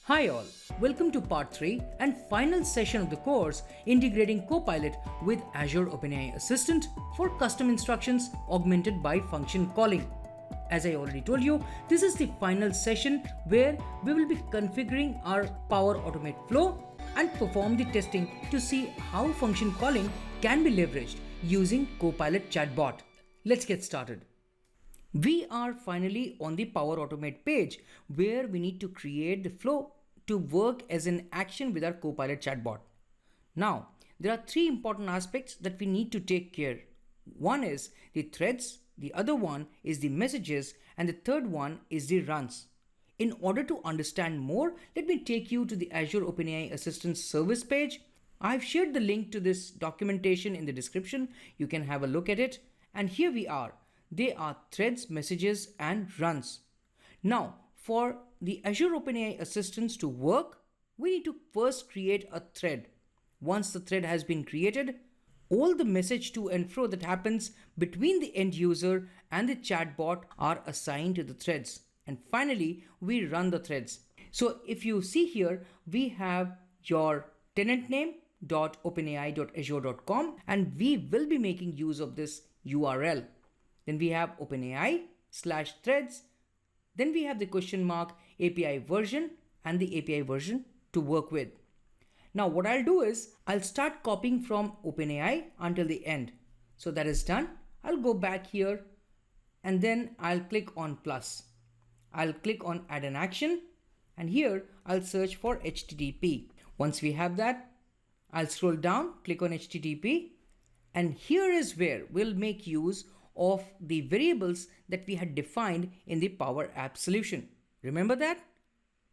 Hi all, welcome to part 3 and final session of the course integrating Copilot with Azure OpenAI Assistant for custom instructions augmented by function calling. As I already told you, this is the final session where we will be configuring our Power Automate flow and perform the testing to see how function calling can be leveraged using Copilot Chatbot. Let's get started. We are finally on the Power Automate page where we need to create the flow to work as an action with our Copilot chatbot. Now, there are three important aspects that we need to take care. One is the threads, the other one is the messages, and the third one is the runs. In order to understand more, let me take you to the Azure OpenAI Assistant service page. I've shared the link to this documentation in the description. You can have a look at it. And here we are. They are threads, messages, and runs. Now, for the Azure OpenAI Assistants to work, we need to first create a thread. Once the thread has been created, all the message to and fro that happens between the end user and the chatbot are assigned to the threads. And finally, we run the threads. So if you see here, we have your tenant name .openai.azure.com, and we will be making use of this URL. Then we have OpenAI/threads. Then we have the question mark API version and the API version to work with. Now what I'll do is I'll start copying from OpenAI until the end. So that is done. I'll go back here and then I'll click on plus. I'll click on add an action and here I'll search for HTTP. Once we have that, I'll scroll down, click on HTTP, and here is where we'll make use of the variables that we had defined in the Power App solution. Remember that?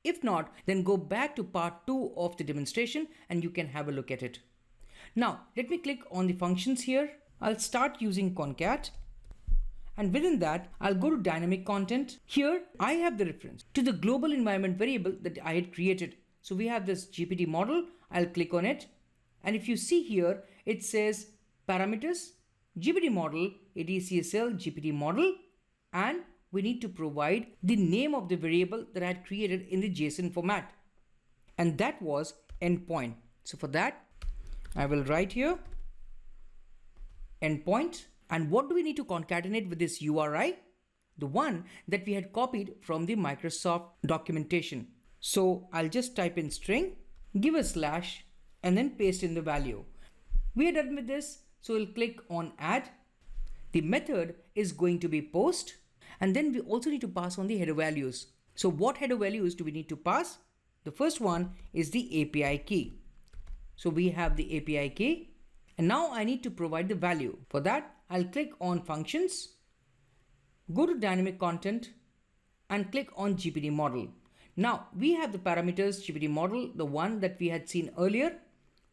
If not, then go back to part 2 of the demonstration and you can have a look at it. Now, let me click on the functions here. I'll start using concat. And within that, I'll go to dynamic content. Here, I have the reference to the global environment variable that I had created. So we have this GPT model. I'll click on it. And if you see here, it says parameters, GPT model, ATCSL GPT model, and we need to provide the name of the variable that I had created in the JSON format. And that was endpoint. So for that, I will write here endpoint. And what do we need to concatenate with this URI? The one that we had copied from the Microsoft documentation. So I'll just type in string, give a slash, and then paste in the value. We are done with this. So we'll click on add. The method is going to be post, and then we also need to pass on the header values. So what header values do we need to pass? The first one is the API key. So we have the API key, and now I need to provide the value. For that, I'll click on functions, go to dynamic content, and click on GPT model. Now we have the parameters GPT model, the one that we had seen earlier.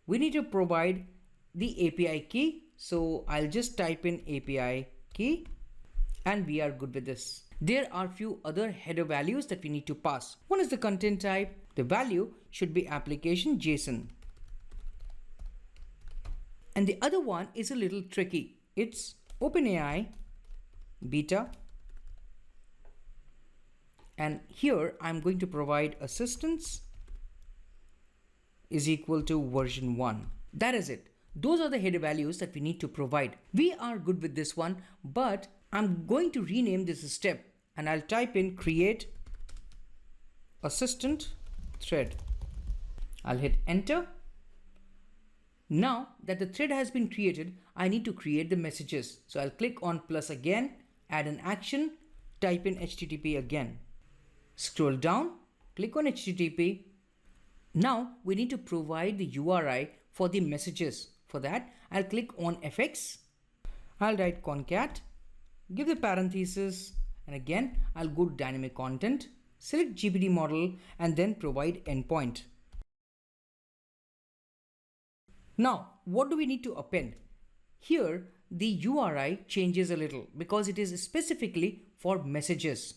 We need to provide the API key. So I'll just type in API key and we are good with this. There are few other header values that we need to pass. One is the content type. The value should be application JSON. And the other one is a little tricky. It's OpenAI beta. And here I'm going to provide assistance is equal to version 1. That is it. Those are the header values that we need to provide. We are good with this one, but I'm going to rename this step and I'll type in create assistant thread. I'll hit enter. Now that the thread has been created, I need to create the messages. So I'll click on plus again, add an action, type in HTTP again. Scroll down, click on HTTP. Now we need to provide the URI for the messages. For that, I'll click on FX. I'll write concat, give the parenthesis, and again, I'll go to dynamic content, select GPT model, and then provide endpoint. Now, what do we need to append? Here, the URI changes a little because it is specifically for messages.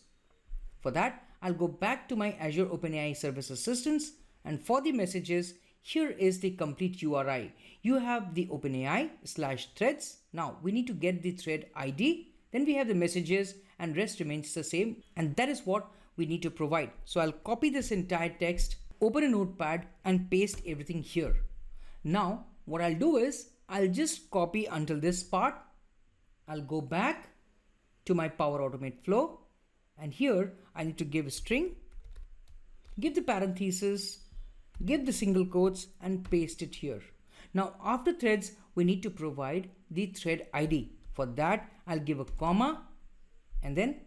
For that, I'll go back to my Azure OpenAI Service Assistants, and for the messages, here is the complete URI. You have the OpenAI/threads. Now we need to get the thread ID. Then we have the messages and rest remains the same. And that is what we need to provide. So I'll copy this entire text open a notepad and paste everything here. Now what I'll do is I'll just copy until this part. I'll go back to my Power Automate flow, and here I need to give a string, give the parenthesis, give the single quotes and paste it here. Now after threads, we need to provide the thread ID. For that, I'll give a comma and then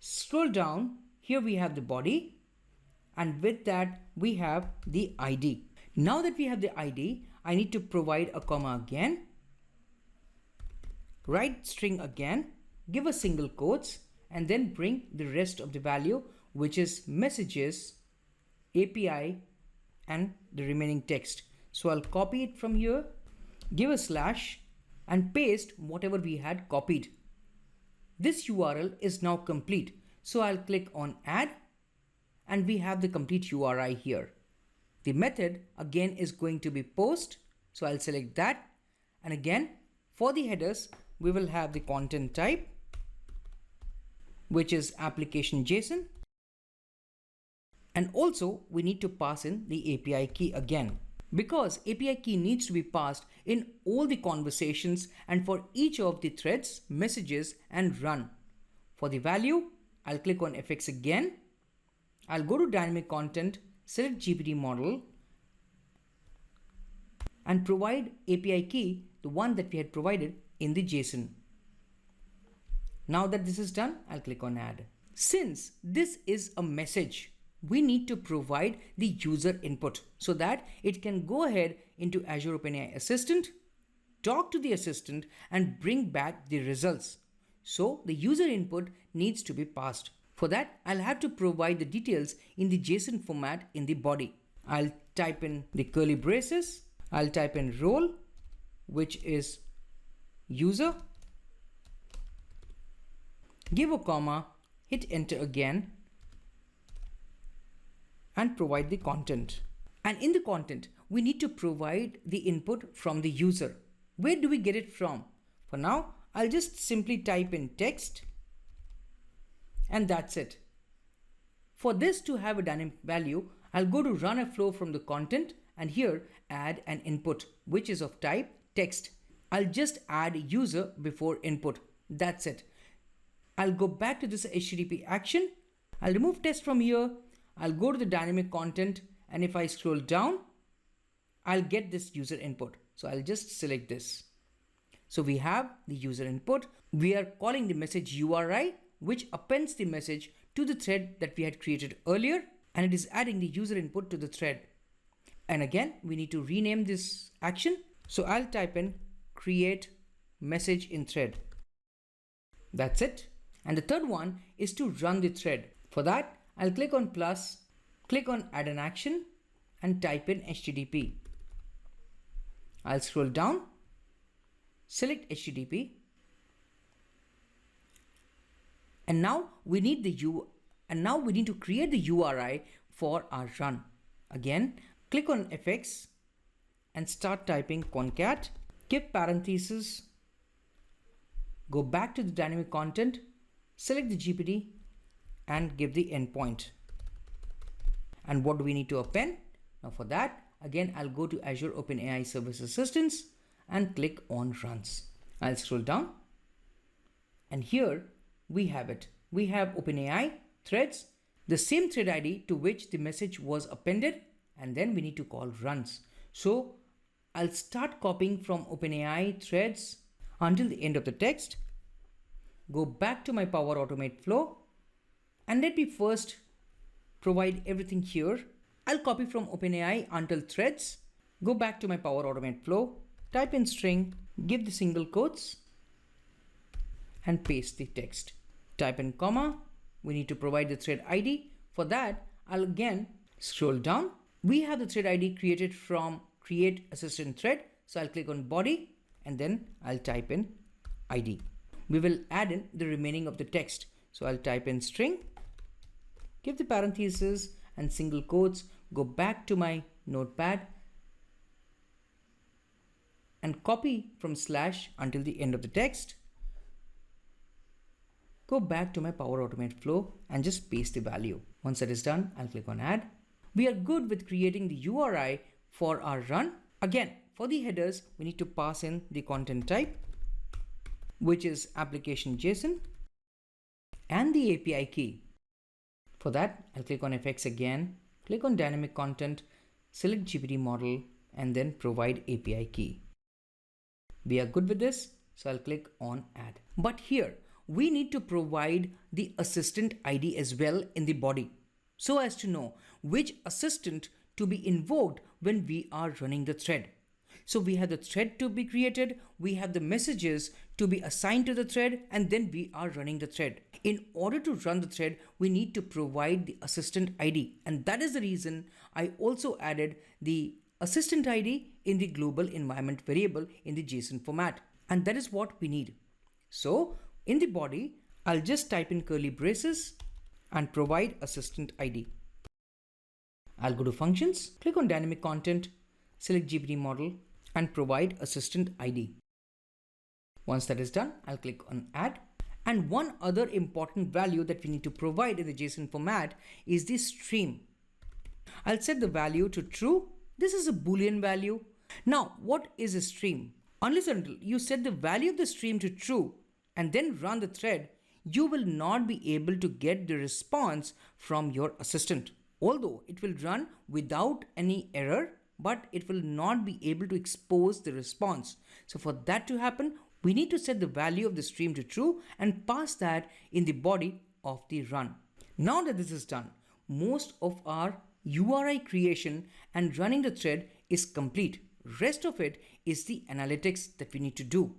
scroll down. Here we have the body, and with that we have the ID. Now that we have the ID, I need to provide a comma again, write string again, give a single quotes, and then bring the rest of the value, which is messages, API, and the remaining text. So I'll copy it from here, give a slash, and paste whatever we had copied. This URL is now complete. So I'll click on add, and we have the complete URI here. The method again is going to be post. So I'll select that. And again, for the headers, we will have the content type, which is application JSON. And also we need to pass in the API key again, because API key needs to be passed in all the conversations and for each of the threads, messages, and run. For the value, I'll click on FX again. I'll go to dynamic content, select GPT model, and provide API key, the one that we had provided in the JSON. Now that this is done, I'll click on add. Since this is a message, we need to provide the user input so that it can go ahead into Azure OpenAI Assistant, talk to the assistant, and bring back the results. So the user input needs to be passed. For that, I'll have to provide the details in the JSON format in the body. I'll type in the curly braces. I'll type in role, which is user. Give a comma, hit enter again, and provide the content. And in the content, we need to provide the input from the user. Where do we get it from? For now, I'll just simply type in text, and that's it. For this to have a dynamic value, I'll go to run a flow from the content, and here add an input, which is of type text. I'll just add user before input. That's it. I'll go back to this HTTP action. I'll remove test from here. I'll go to the dynamic content, and if I scroll down, I'll get this user input. So I'll just select this. So we have the user input. We are calling the message URI, which appends the message to the thread that we had created earlier, and it is adding the user input to the thread. And again, we need to rename this action. So I'll type in create message in thread. That's it. And the third one is to run the thread. For that, I'll click on plus, click on add an action, and type in HTTP. I'll scroll down, select HTTP, and now we need to create the URI for our run. Again, click on FX and start typing concat, give parentheses, go back to the dynamic content, select the GPT, and give the endpoint. And what do we need to append? Now for that, again, I'll go to Azure OpenAI Service Assistants and click on runs. I'll scroll down, and here we have it. We have OpenAI threads, the same thread ID to which the message was appended, and then we need to call runs. So I'll start copying from OpenAI threads until the end of the text, go back to my Power Automate flow, and let me first provide everything here. I'll copy from OpenAI until threads, go back to my Power Automate flow, type in string, give the single quotes, and paste the text. Type in comma, we need to provide the thread ID. For that, I'll again scroll down. We have the thread ID created from create assistant thread. So I'll click on body, and then I'll type in ID. We will add in the remaining of the text. So I'll type in string, give the parentheses and single quotes, go back to my notepad, and copy from slash until the end of the text. Go back to my Power Automate flow and just paste the value. Once that is done, I'll click on add. We are good with creating the URI for our run. Again, for the headers, we need to pass in the content type, which is application JSON, and the API key. For that, I'll click on FX again, click on dynamic content, select GPT model, and then provide API key. We are good with this, so I'll click on add. But here, we need to provide the assistant ID as well in the body, so as to know which assistant to be invoked when we are running the thread. So we have the thread to be created, we have the messages to be assigned to the thread, and then we are running the thread. In order to run the thread, we need to provide the assistant ID, and that is the reason I also added the assistant ID in the global environment variable in the JSON format, and that is what we need. So in the body, I'll just type in curly braces and provide assistant ID. I'll go to functions, click on dynamic content, select GPT model, and provide assistant ID. Once that is done, I'll click on add. And one other important value that we need to provide in the JSON format is the stream. I'll set the value to true. This is a Boolean value. Now, what is a stream? Unless and until you set the value of the stream to true and then run the thread, you will not be able to get the response from your assistant. Although it will run without any error, but it will not be able to expose the response. So for that to happen, we need to set the value of the stream to true and pass that in the body of the run. Now that this is done, most of our URI creation and running the thread is complete. Rest of it is the analytics that we need to do.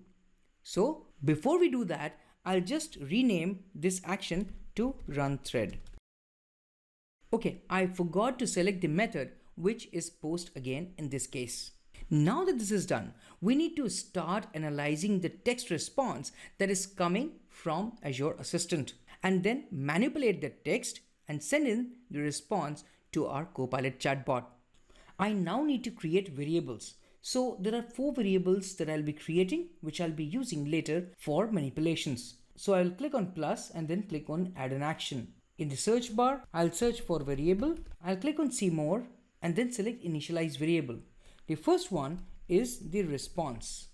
So before we do that, I'll just rename this action to run thread. Okay, I forgot to select the method, which is post again in this case. Now that this is done, we need to start analyzing the text response that is coming from Azure Assistant and then manipulate the text and send in the response to our Copilot Chatbot. I now need to create variables. So there are 4 variables that I'll be creating, which I'll be using later for manipulations. So I'll click on plus and then click on add an action. In the search bar, I'll search for variable. I'll click on see more and then select initialize variable. The first one is the response.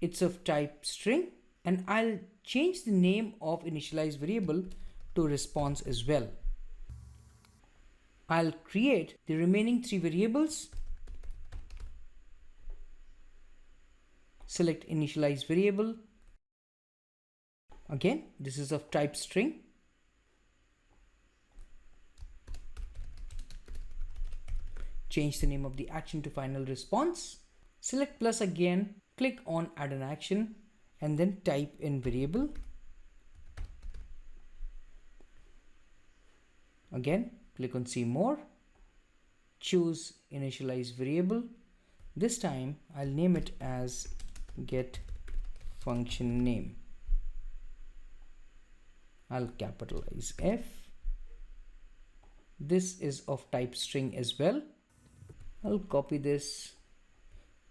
It's of type string, and I'll change the name of initialize variable to response as well. I'll create the remaining 3 variables. Select initialize variable. Again, this is of type string. Change the name of the action to final response. Select plus again, click on add an action, and then type in variable. Again, click on see more. Choose initialize variable. This time I'll name it as get function name. I'll capitalize F. This is of type string as well. I'll copy this,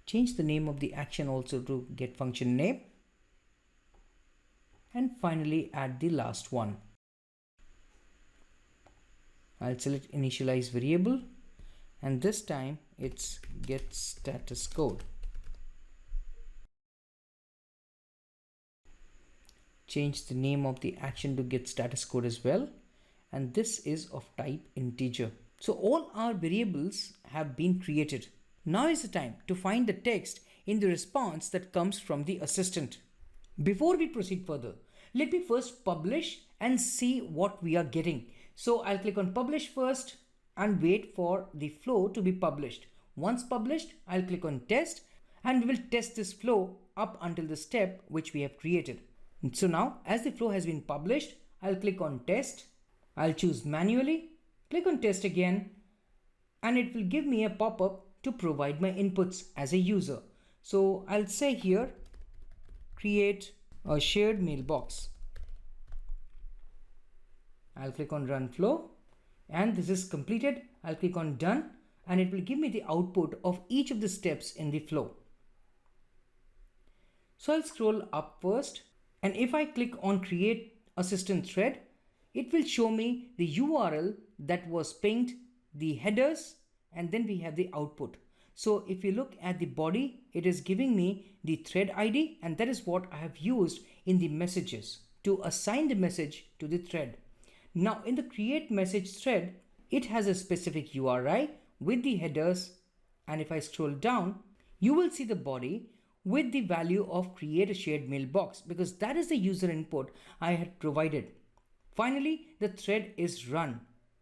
change the name of the action also to get function name, and finally add the last one. I'll select initialize variable, and this time it's get status code. Change the name of the action to get status code as well, and this is of type integer. So all our variables have been created. Now is the time to find the text in the response that comes from the assistant. Before we proceed further, let me first publish and see what we are getting. So I'll click on publish first and wait for the flow to be published. Once published, I'll click on test and we will test this flow up until the step which we have created. So now as the flow has been published, I'll click on test. I'll choose manually. Click on test again, and it will give me a pop-up to provide my inputs as a user. So I'll say here, create a shared mailbox. I'll click on run flow, and this is completed. I'll click on done, and it will give me the output of each of the steps in the flow. So I'll scroll up first, and if I click on create assistant thread, it will show me the URL that was pinged the headers, and then we have the output. So if you look at the body, it is giving me the thread ID, and that is what I have used in the messages to assign the message to the thread. Now in the create message thread, it has a specific URI with the headers, and if I scroll down, you will see the body with the value of create a shared mailbox, because that is the user input I had provided. Finally, the thread is run.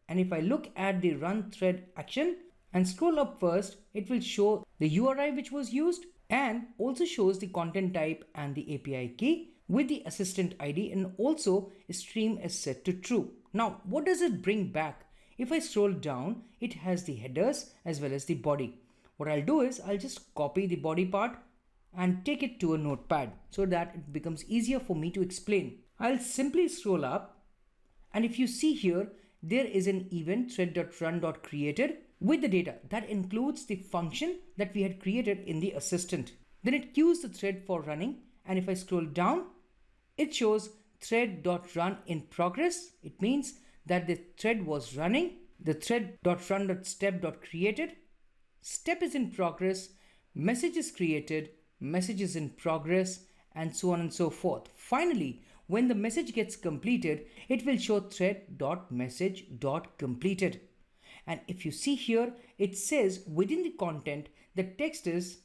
And if I look at the run thread action and scroll up first, it will show the URI which was used and also shows the content type and the API key with the assistant ID, and also stream is set to true. Now, what does it bring back? If I scroll down, it has the headers as well as the body. What I'll do is I'll just copy the body part and take it to a notepad so that it becomes easier for me to explain. I'll simply scroll up, and if you see here, there is an event thread.run.created with the data that includes the function that we had created in the assistant. Then it queues the thread for running, and if I scroll down, it shows thread.run in progress. It means that the thread was running. The thread.run.step.created, step is in progress, message is created, message is in progress, and so on and so forth. Finally, when the message gets completed, it will show thread.message.completed. And if you see here, it says within the content, the text is,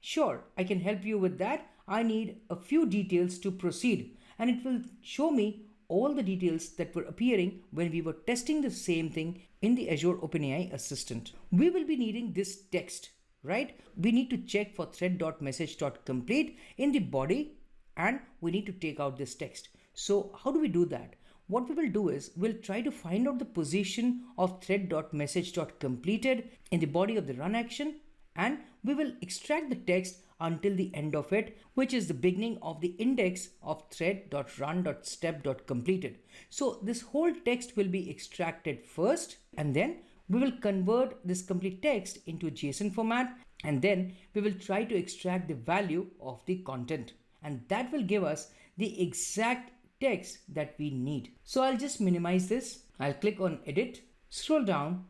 sure, I can help you with that. I need a few details to proceed. And it will show me all the details that were appearing when we were testing the same thing in the Azure OpenAI Assistant. We will be needing this text, right? We need to check for thread.message.complete in the body, and we need to take out this text. So how do we do that? What we will do is we'll try to find out the position of thread.message.completed in the body of the run action, and we will extract the text until the end of it, which is the beginning of the index of thread.run.step.completed. So this whole text will be extracted first, and then we will convert this complete text into JSON format, and then we will try to extract the value of the content, and that will give us the exact text that we need. So I'll just minimize this. I'll click on edit, scroll down,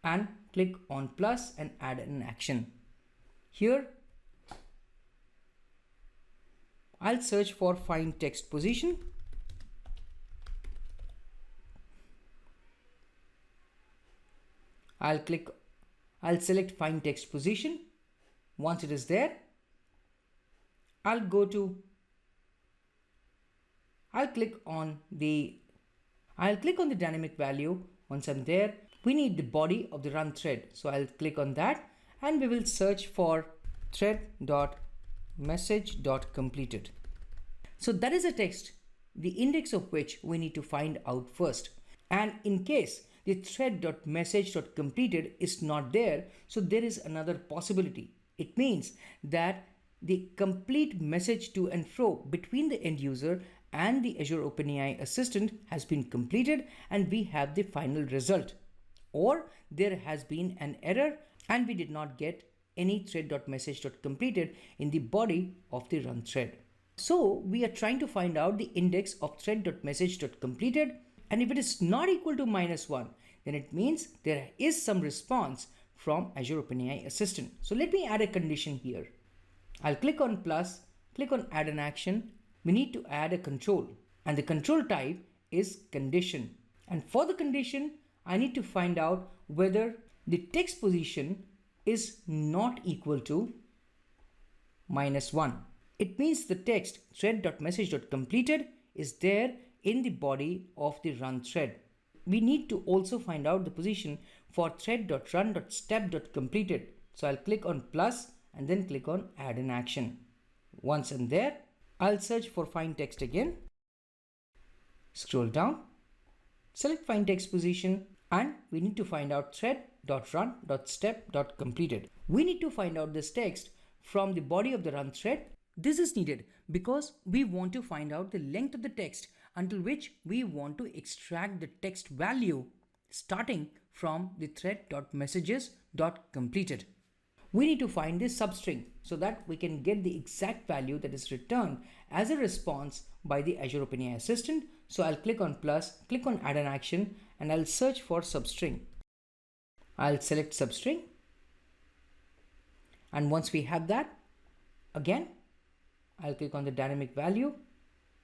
and click on plus and add an action. Here, I'll search for find text position. I'll select find text position. Once it is there, I'll click on the dynamic value. Once I'm there, we need the body of the run thread. So I'll click on that, and we will search for thread.message.completed. So that is a text, the index of which we need to find out first. And in case the thread.message.completed is not there, so there is another possibility. It means that the complete message to and fro between the end user and the Azure OpenAI Assistant has been completed, and we have the final result. Or there has been an error and we did not get any thread.message.completed in the body of the run thread. So we are trying to find out the index of thread.message.completed, and if it is not equal to -1, then it means there is some response from Azure OpenAI Assistant. So let me add a condition here. I'll click on plus, click on add an action. We need to add a control, and the control type is condition. And for the condition, I need to find out whether the text position is not equal to -1. It means the text thread.message.completed is there in the body of the run thread. We need to also find out the position for thread.run.step.completed. So I'll click on plus and then click on add an action. Once I'm there, I'll search for find text again. Scroll down, select find text position, and we need to find out thread.run.step.completed. We need to find out this text from the body of the run thread. This is needed because we want to find out the length of the text until which we want to extract the text value starting from the thread.messages.completed. We need to find this substring so that we can get the exact value that is returned as a response by the Azure OpenAI Assistant. So I'll click on plus, click on add an action, and I'll search for substring. I'll select substring. And once we have that, again, I'll click on the dynamic value,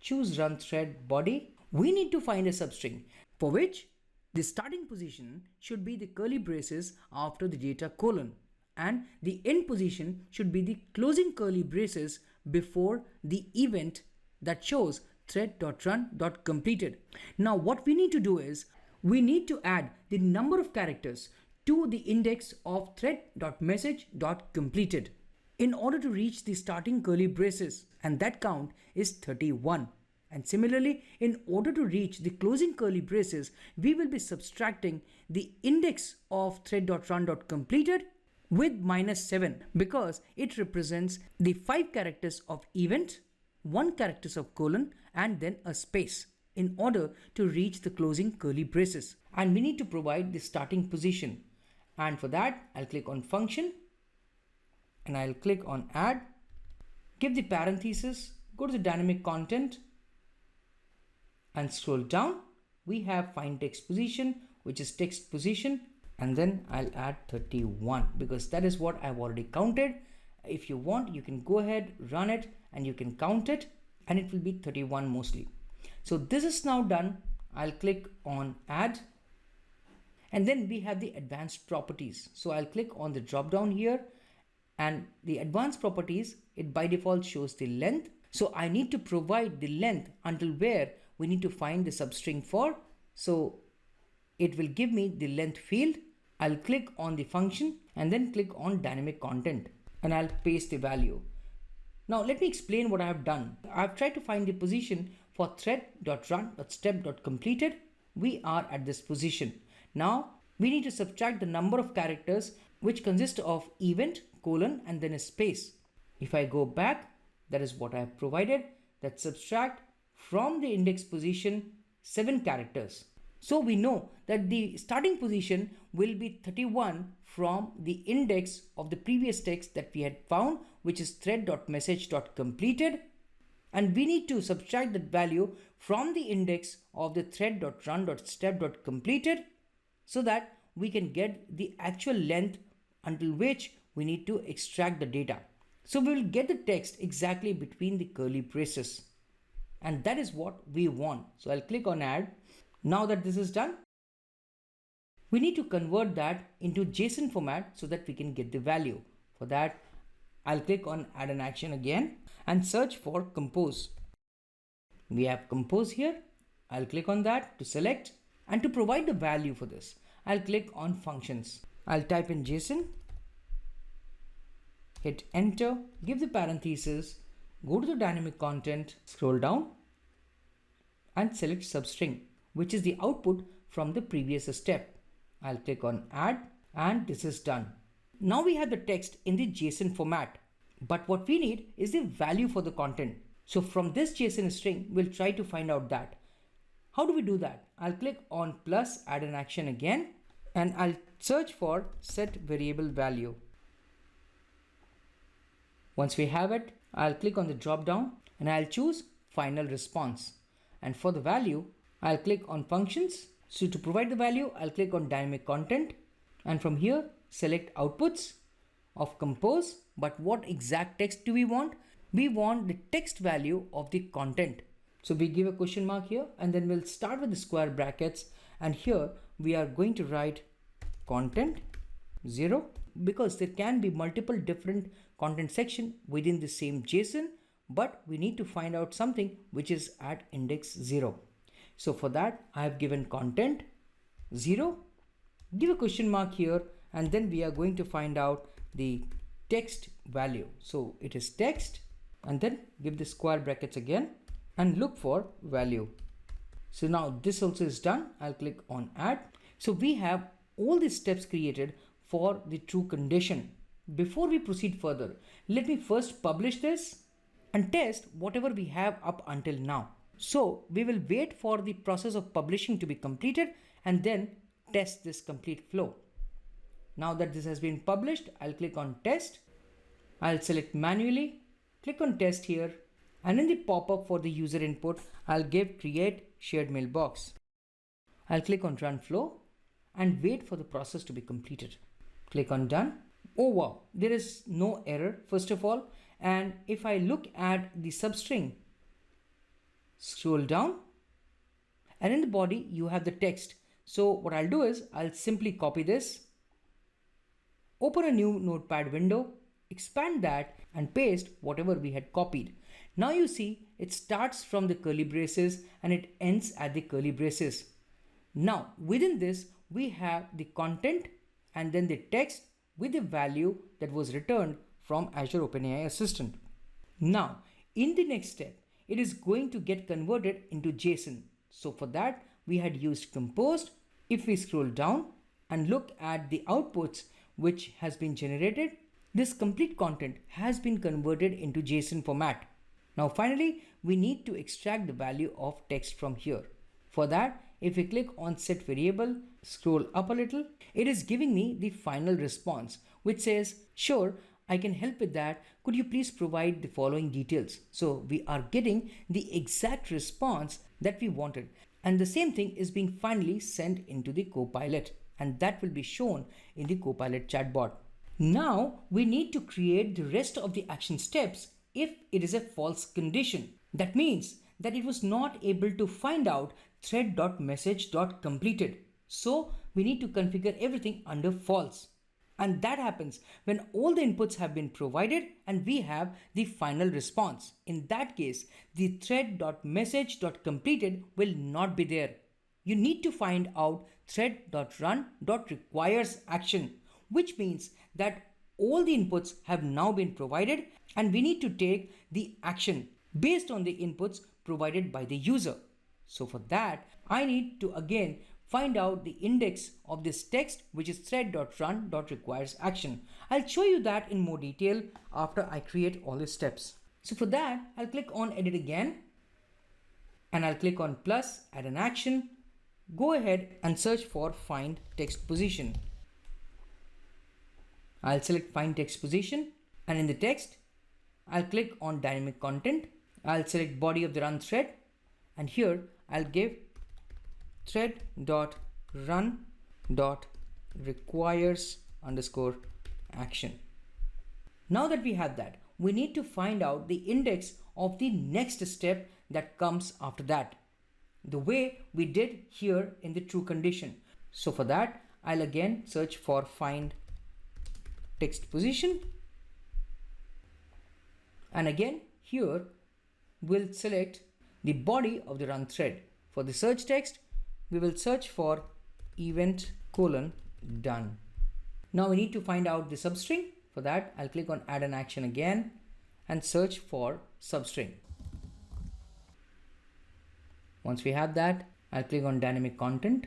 choose run thread body. We need to find a substring for which the starting position should be the curly braces after the data colon, and the end position should be the closing curly braces before the event that shows thread.run.completed. Now what we need to do is we need to add the number of characters to the index of thread.message.completed in order to reach the starting curly braces, and that count is 31. And similarly, in order to reach the closing curly braces, we will be subtracting the index of thread.run.completed with -7 because it represents the 5 characters of event, 1 characters of colon, and then a space in order to reach the closing curly braces. And we need to provide the starting position. And for that, I'll click on function and I'll click on add, give the parenthesis, go to the dynamic content and scroll down. We have find text position, which is text position, and then I'll add 31 because that is what I've already counted. If you want, you can go ahead, run it, and you can count it, and it will be 31 mostly. So this is now done. I'll click on add, and then we have the advanced properties. So I'll click on the drop down here, and the advanced properties, it by default shows the length. So I need to provide the length until where we need to find the substring for. So it will give me the length field. I'll click on the function and then click on dynamic content and I'll paste the value. Now let me explain what I have done. I've tried to find the position for thread.run.step.completed. We are at this position. Now we need to subtract the number of characters which consist of event, colon, and then a space. If I go back, that is what I have provided, that subtract from the index position 7 characters. So we know that the starting position will be 31 from the index of the previous text that we had found, which is thread.message.completed. And we need to subtract that value from the index of the thread.run.step.completed so that we can get the actual length until which we need to extract the data. So we will get the text exactly between the curly braces. And that is what we want. So I'll click on add. Now that this is done, we need to convert that into JSON format so that we can get the value. For that, I'll click on add an action again and search for compose. We have compose here. I'll click on that to select, and to provide the value for this, I'll click on functions. I'll type in JSON, hit enter, give the parenthesis, go to the dynamic content, scroll down and select substring, which is the output from the previous step. I'll click on add and this is done. Now we have the text in the JSON format, but what we need is the value for the content. So from this JSON string, we'll try to find out that. How do we do that? I'll click on plus, add an action again, and I'll search for set variable value. Once we have it, I'll click on the drop down and I'll choose final response. And for the value, I'll click on functions. So to provide the value, I'll click on dynamic content, and from here select outputs of compose. But what exact text do we want? We want the text value of the content. So we give a question mark here, and then we'll start with the square brackets, and here we are going to write content 0 because there can be multiple different content section within the same JSON, but we need to find out something which is at index 0. So for that, I have given content 0, give a question mark here, and then we are going to find out the text value. So it is text, and then give the square brackets again and look for value. So now this also is done. I'll click on add. So we have all these steps created for the true condition. Before we proceed further, let me first publish this and test whatever we have up until now. So we will wait for the process of publishing to be completed and then test this complete flow. Now that this has been published, I'll click on test. I'll select manually, click on test here, and in the pop-up for the user input, I'll give create shared mailbox. I'll click on run flow and wait for the process to be completed. Click on done. Oh wow, there is no error first of all. And if I look at the substring, scroll down, and in the body you have the text. So what I'll do is I'll simply copy this, open a new notepad window, expand that and paste whatever we had copied. Now you see it starts from the curly braces and it ends at the curly braces. Now within this we have the content and then the text with the value that was returned from Azure OpenAI Assistant. Now in the next step, it is going to get converted into JSON. So for that we had used composed. If we scroll down and look at the outputs which has been generated, this complete content has been converted into JSON format. Now finally, we need to extract the value of text from here. For that, if we click on set variable, scroll up a little, it is giving me the final response which says, sure, I can help with that. Could you please provide the following details? So we are getting the exact response that we wanted. And the same thing is being finally sent into the Copilot, and that will be shown in the Copilot Chatbot. Now we need to create the rest of the action steps if it is a false condition. That means that it was not able to find out thread.message.completed. So we need to configure everything under false. And that happens when all the inputs have been provided and we have the final response. In that case, the thread.message.completed will not be there. You need to find out thread.run.requires action, which means that all the inputs have now been provided and we need to take the action based on the inputs provided by the user. So for that, I need to again find out the index of this text, which is thread.run.requires action. I'll show you that in more detail after I create all the steps. So for that, I'll click on edit again and I'll click on plus, add an action. Go ahead and search for find text position. I'll select find text position and in the text, I'll click on dynamic content. I'll select body of the run thread and here I'll give thread.run.requires underscore action. Now that we have that, we need to find out the index of the next step that comes after that, the way we did here in the true condition. So for that, I'll again search for find text position. And again, here we'll select the body of the run thread. For the search text, we will search for event : done. Now we need to find out the substring. For that, I'll click on add an action again and search for substring. Once we have that, I'll click on dynamic content,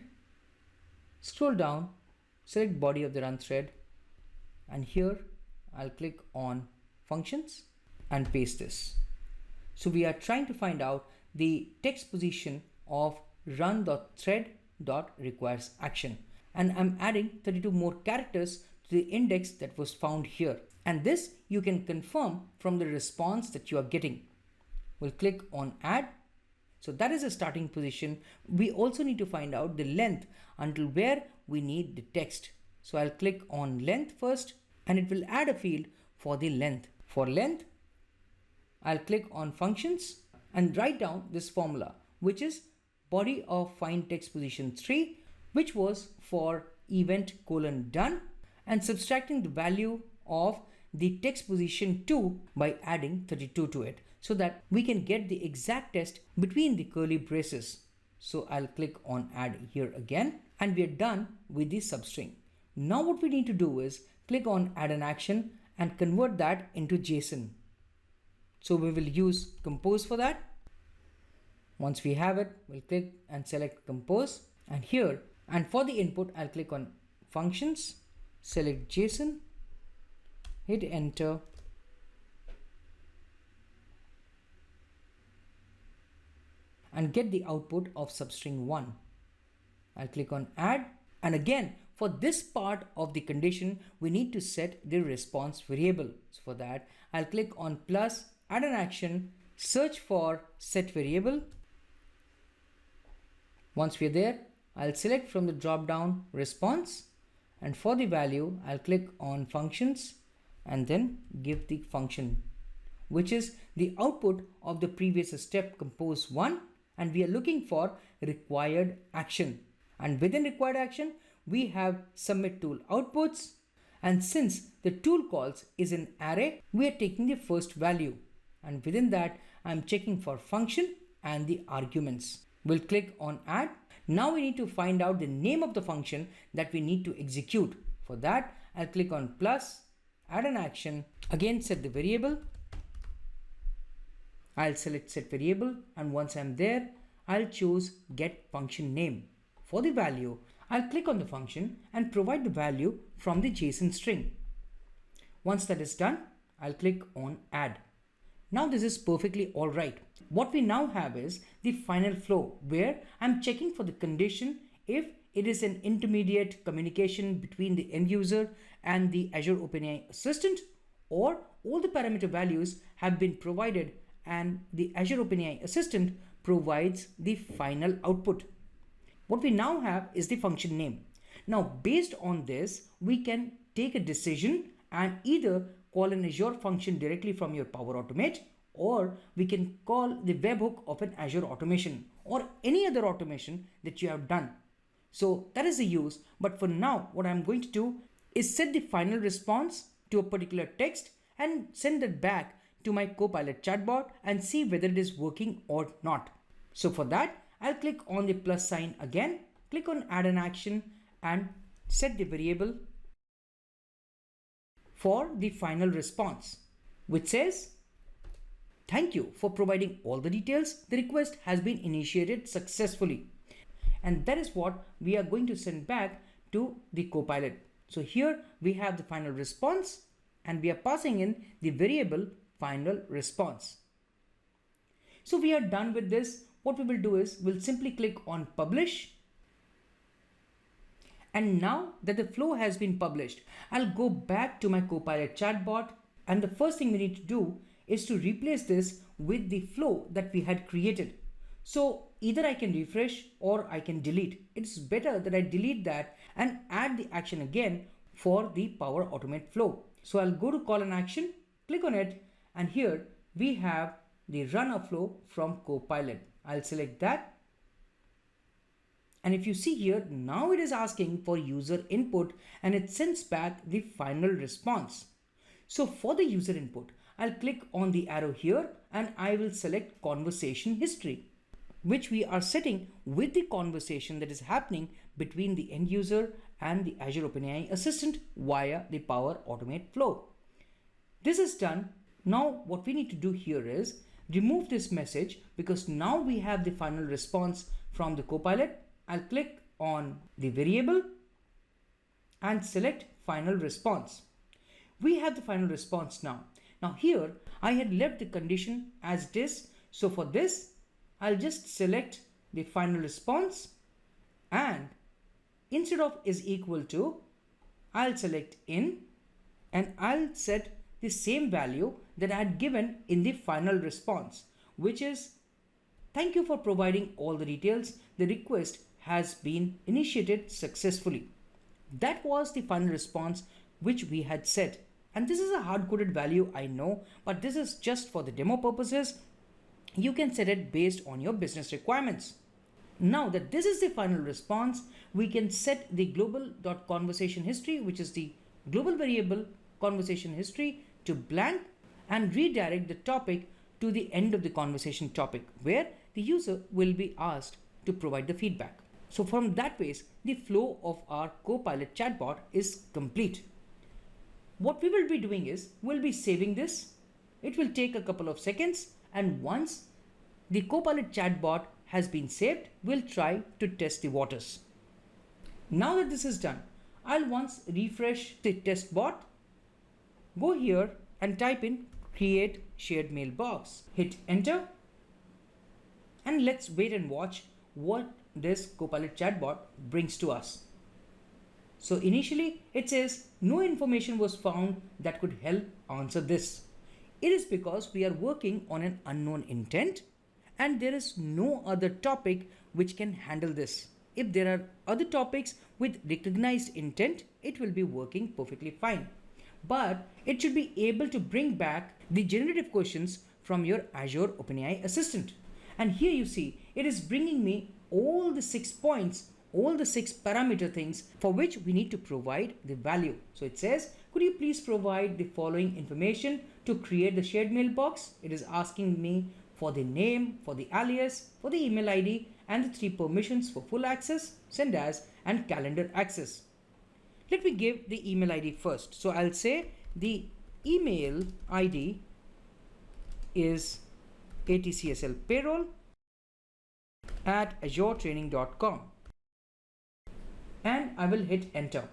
scroll down, select body of the run thread, and here I'll click on functions and paste this. So we are trying to find out the text position of run.thread.requires action, and I'm adding 32 more characters to the index that was found here, and this you can confirm from the response that you are getting. We'll click on add. So that is a starting position. We also need to find out the length until where we need the text. So I'll click on length first and it will add a field for the length. For length, I'll click on functions and write down this formula, which is body of find text position 3, which was for event : done, and subtracting the value of the text position 2 by adding 32 to it, so that we can get the exact text between the curly braces. So I'll click on add here again and we are done with the substring. Now what we need to do is click on add an action and convert that into JSON. So we will use compose for that. Once we have it, we'll click and select compose, and here, and for the input, I'll click on functions, select JSON, hit enter, and get the output of substring 1. I'll click on add, and again, for this part of the condition, we need to set the response variable. So for that, I'll click on plus, add an action, search for set variable. Once we're there, I'll select from the drop down response, and for the value I'll click on functions and then give the function, which is the output of the previous step compose 1, and we are looking for required action. And within required action we have submit tool outputs, and since the tool calls is an array, we are taking the first value, and within that I'm checking for function and the arguments. We'll click on add. Now we need to find out the name of the function that we need to execute. For that I'll click on plus, add an action, again set the variable. I'll select set variable, and once I'm there I'll choose get function name. For the value I'll click on the function and provide the value from the JSON string. Once that is done, I'll click on add. Now this is perfectly all right. What we now have is the final flow where I'm checking for the condition if it is an intermediate communication between the end user and the Azure OpenAI Assistant, or all the parameter values have been provided and the Azure OpenAI Assistant provides the final output. What we now have is the function name. Now based on this, we can take a decision and either call an Azure function directly from your Power Automate, or we can call the webhook of an Azure automation or any other automation that you have done. So that is the use, but for now what I'm going to do is set the final response to a particular text and send it back to my Copilot chatbot and see whether it is working or not. So for that I'll click on the plus sign again, click on add an action and set the variable for the final response, which says, thank you for providing all the details. The request has been initiated successfully. And that is what we are going to send back to the Copilot. So here we have the final response and we are passing in the variable final response. So we are done with this. What we will do is we'll simply click on publish. And now that the flow has been published, I'll go back to my Copilot chatbot, and the first thing we need to do is to replace this with the flow that we had created. So either I can refresh or I can delete. It's better that I delete that and add the action again for the Power Automate flow. So I'll go to call an action, click on it, and here we have the run a flow from Copilot. I'll select that. And if you see here, now it is asking for user input and it sends back the final response. So for the user input, I'll click on the arrow here and I will select conversation history, which we are setting with the conversation that is happening between the end user and the Azure OpenAI Assistant via the Power Automate flow. This is done. Now what we need to do here is remove this message because now we have the final response from the Copilot. I'll click on the variable and select final response. We have the final response now. Now here I had left the condition as it is. So for this, I'll just select the final response and instead of is equal to, I'll select in and I'll set the same value that I had given in the final response, which is thank you for providing all the details. The request has been initiated successfully. That was the final response which we had set. And this is a hard-coded value, I know, but this is just for the demo purposes. You can set it based on your business requirements. Now that this is the final response, we can set the global.conversation history, which is the global variable conversation history, to blank and redirect the topic to the end of the conversation topic where the user will be asked to provide the feedback. So from that ways, the flow of our Copilot chatbot is complete. What we will be doing is we'll be saving this. It will take a couple of seconds, and once the Copilot chatbot has been saved, we'll try to test the waters. Now that this is done, I'll once refresh the test bot. Go here and type in create shared mailbox. Hit enter and let's wait and watch what this Copilot chatbot brings to us. So initially it says no information was found that could help answer this. It is because we are working on an unknown intent and there is no other topic which can handle this. If there are other topics with recognized intent, it will be working perfectly fine. But it should be able to bring back the generative questions from your Azure OpenAI Assistant. And here you see, it is bringing me all the 6 points, all the 6 parameter things for which we need to provide the value. So it says, could you please provide the following information to create the shared mailbox? It is asking me for the name, for the alias, for the email ID, and the 3 permissions for full access, send as, and calendar access. Let me give the email ID first. So I'll say the email ID is atcslpayroll@azuretraining.com, and I will hit enter.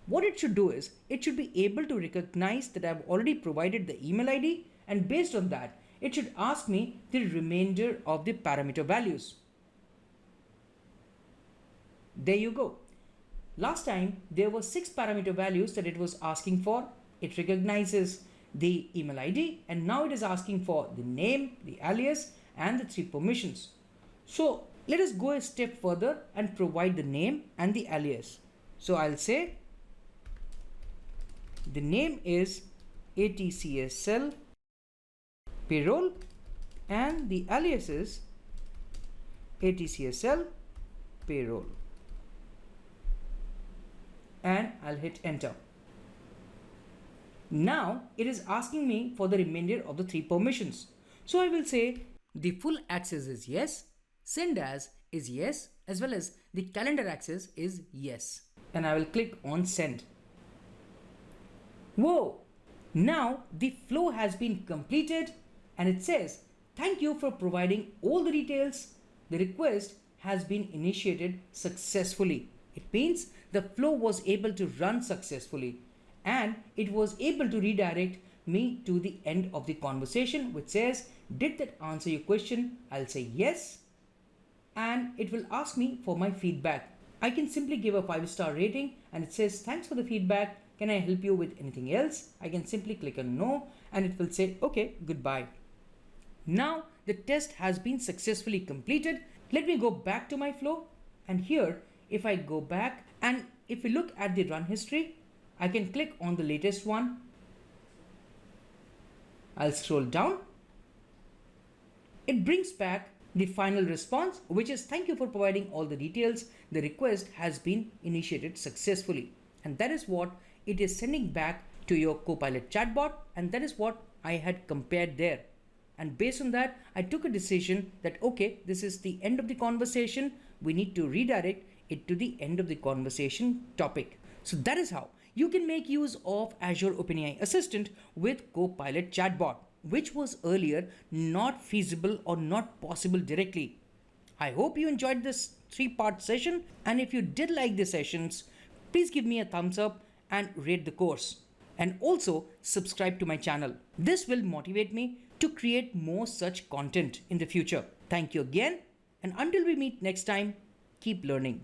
What it should do is, it should be able to recognize that I've already provided the email ID, and based on that, it should ask me the remainder of the parameter values. There you go. Last time there were 6 parameter values that it was asking for. It recognizes the email ID, and now it is asking for the name, the alias, and the 3 permissions. So let us go a step further and provide the name and the alias. So I'll say the name is ATCSL payroll and the alias is ATCSL payroll, and I'll hit enter. Now it is asking me for the remainder of the 3 permissions. So I will say the full access is yes, send as is yes, as well as the calendar access is yes, and I will click on send. Whoa! Now the flow has been completed, and it says, thank you for providing all the details. The request has been initiated successfully. It means the flow was able to run successfully, and it was able to redirect me to the end of the conversation, which says, did that answer your question? I'll say yes, and it will ask me for my feedback. I can simply give a 5-star rating, and it says, thanks for the feedback. Can I help you with anything else? I can simply click on no, and it will say, okay, goodbye. Now the test has been successfully completed. Let me go back to my flow, and here if I go back and if we look at the run history, I can click on the latest one. I'll scroll down. It brings back the final response, which is thank you for providing all the details. The request has been initiated successfully, and that is what it is sending back to your Copilot chatbot, and that is what I had compared there. And based on that, I took a decision that, okay, this is the end of the conversation. We need to redirect it to the end of the conversation topic. So that is how you can make use of Azure OpenAI Assistant with Copilot Chatbot, which was earlier not feasible or not possible directly. I hope you enjoyed this 3-part session. And if you did like the sessions, please give me a thumbs up and rate the course. And also subscribe to my channel. This will motivate me to create more such content in the future. Thank you again, and until we meet next time, keep learning.